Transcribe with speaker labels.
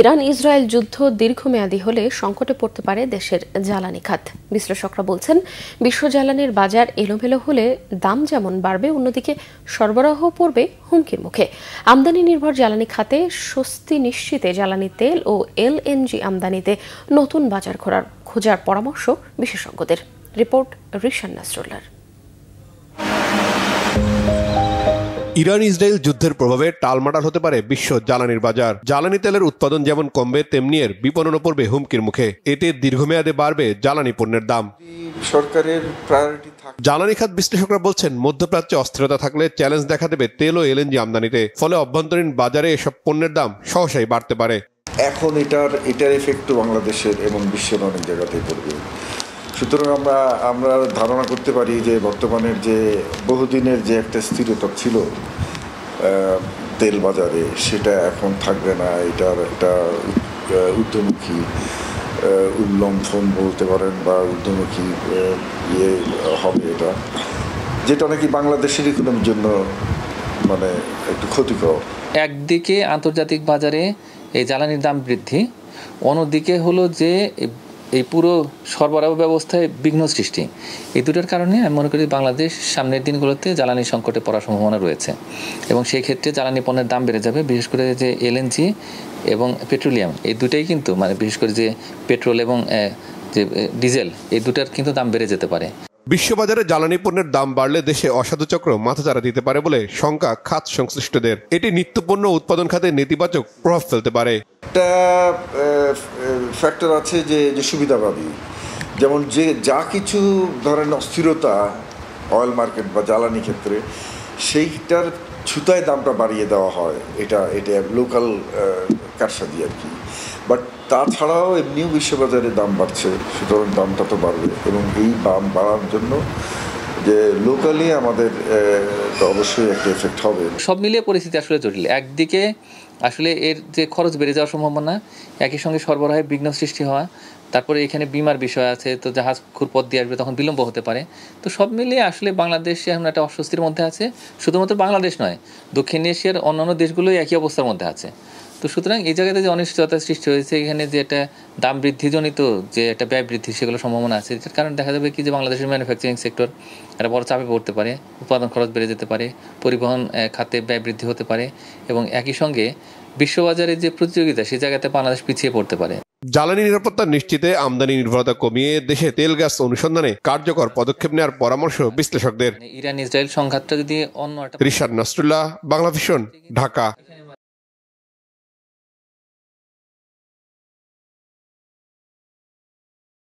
Speaker 1: Iran Israel যুদ্ধ দীর্ঘমেয়াদী হলে সংকটে পড়তে পারে দেশের জ্বালানি খাত। বিশ্লেষকরা বলছেন, বিশ্ব জ্বালানির বাজার এলোমেলো হলে দাম যেমন বাড়বে, অন্যদিকে সরবরাহ পড়বে হুমকির মুখে। আমদানি নির্ভর জ্বালানি খাতে স্বস্তি নিশ্চিতে জ্বালানি তেল ও এলএনজি আমদানিতে নতুন বাজার খোঁজার পরামর্শ বিশেষজ্ঞদের। রিপোর্ট রিশান নাসরুল্লাহর।
Speaker 2: ইরান ইসরায়েল যুদ্ধের প্রভাবে টালমাটাল হতে পারে বিশ্ব জ্বালানির বাজার। জ্বালানি তেলের উৎপাদন যেমন কমবে, তেমনি এর বিপণনও পড়বে হুমকির মুখে। এতে দীর্ঘমেয়াদে বাড়বে জ্বালানি পণ্যের দাম।
Speaker 3: সরকারের প্রায়োরিটি
Speaker 2: জ্বালানি খাত বিশ্লেষকরা বলছেন, মধ্যপ্রাচ্যে অস্থিরতা থাকলে চ্যালেঞ্জ দেখা দেবে তেল ও এলএনজি আমদানিতে। ফলে অভ্যন্তরীণ বাজারে এসব পণ্যের দাম সহসাই বাড়তে পারে।
Speaker 3: এখন এটার এফেক্টও বাংলাদেশের এবং বিশ্বের অনেক জায়গাতেই পড়বে। সুতরাং আমরা ধারণা করতে পারি যে বর্তমানের যে বহুদিনের যে একটা স্থিরতা ছিল তেল বাজারে, সেটা এখন থাকবে না। এটার একটা ঊর্ধ্বমুখী উল্লম্ফন বলতে পারেন, বা ঊর্ধ্বমুখী হবে এটা, যেটা নাকি বাংলাদেশের ইকোনমির জন্য মানে একটু ক্ষতিকর।
Speaker 4: একদিকে আন্তর্জাতিক বাজারে এই জ্বালানির দাম বৃদ্ধি, অন্যদিকে হলো যে এই পুরো সরবরাহ ব্যবস্থায় বিঘ্ন সৃষ্টি। এই দুটোর কারণে আমি মনে করি বাংলাদেশ সামনের দিনগুলোতে জ্বালানি সংকটে পড়ার সম্ভাবনা রয়েছে, এবং সেই ক্ষেত্রে জ্বালানি পণ্যের দাম বেড়ে যাবে। বিশেষ করে যে এলএনজি এবং পেট্রোলিয়াম, এই দুটাই কিন্তু মানে বিশেষ করে যে পেট্রোল এবং যে ডিজেল, এই দুটার কিন্তু দাম বেড়ে যেতে পারে।
Speaker 2: বিশ্ববাজারে জ্বালানি পণ্যের দাম বাড়লে দেশে অসাধু চক্র মাথাচাড়া দিতে পারে বলে শঙ্কা খাত সংশ্লিষ্টদের। এটি নিত্যপণ্য উৎপাদন খাতে নেতিবাচক প্রভাব ফেলতে পারে।
Speaker 3: একটা ফ্যাক্টর আছে যে সুবিধাবাদী, যেমন যে যা কিছু ধরেন অস্থিরতা অয়েল মার্কেট বা জ্বালানি ক্ষেত্রে, সেইটার ছুতায় দামটা বাড়িয়ে দেওয়া হয়। এটা লোকাল কারসাজি আর কি। বাট তাছাড়াও এমনিও বিশ্ববাজারে দাম বাড়ছে, সুতরাং দামটা তো বাড়বে, এবং এই দাম বাড়ার জন্য যে লোকালি আমাদের অবশ্যই একটা এফেক্ট হবে।
Speaker 4: সব মিলিয়ে পরিস্থিতি আসলে জটিল। একদিকে আসলে এর যে খরচ বেড়ে যাওয়ার সম্ভাবনা, একই সঙ্গে সরবরাহে বিঘ্ন সৃষ্টি হওয়া, তারপরে এখানে বিমার বিষয় আছে, তো জাহাজ ঘুরপথ দিয়ে আসবে, তখন বিলম্ব হতে পারে। তো সব মিলিয়ে আসলে বাংলাদেশ এখন একটা অস্বস্তির মধ্যে আছে। শুধুমাত্র বাংলাদেশ নয়, দক্ষিণ এশিয়ার অন্যান্য দেশগুলোই একই অবস্থার মধ্যে আছে। তো সুতরাং এই জায়গাতে যে অনিশ্চয়তার সৃষ্টি হয়েছে, এখানে যে একটা দাম বৃদ্ধিজনিত যে একটা ব্যয় বৃদ্ধি, সেগুলো সম্ভাবনা আছে। এটার কারণে দেখা যাবে কি যে বাংলাদেশের ম্যানুফ্যাকচারিং সেক্টর একটা বড় চাপে পড়তে পারে, উৎপাদন খরচ বেড়ে যেতে পারে, পরিবহন খাতে ব্যয় বৃদ্ধি হতে পারে, এবং একই সঙ্গে বিশ্ববাজারে যে প্রতিযোগিতা, সেই জায়গাতে বাংলাদেশ পিছিয়ে পড়তে পারে।
Speaker 2: জ্বালানি নিরাপত্তা নিশ্চিতে আমদানি নির্ভরতা কমিয়ে দেশে তেল গ্যাস অনুসন্ধানে কার্যকর পদক্ষেপ নেওয়ার পরামর্শ বিশ্লেষকদের।
Speaker 4: ইরান ইসরায়েল সংঘাতটা যদি অন্য
Speaker 2: রিশান নাসরুল্লাহ, বাংলাভিশন, ঢাকা।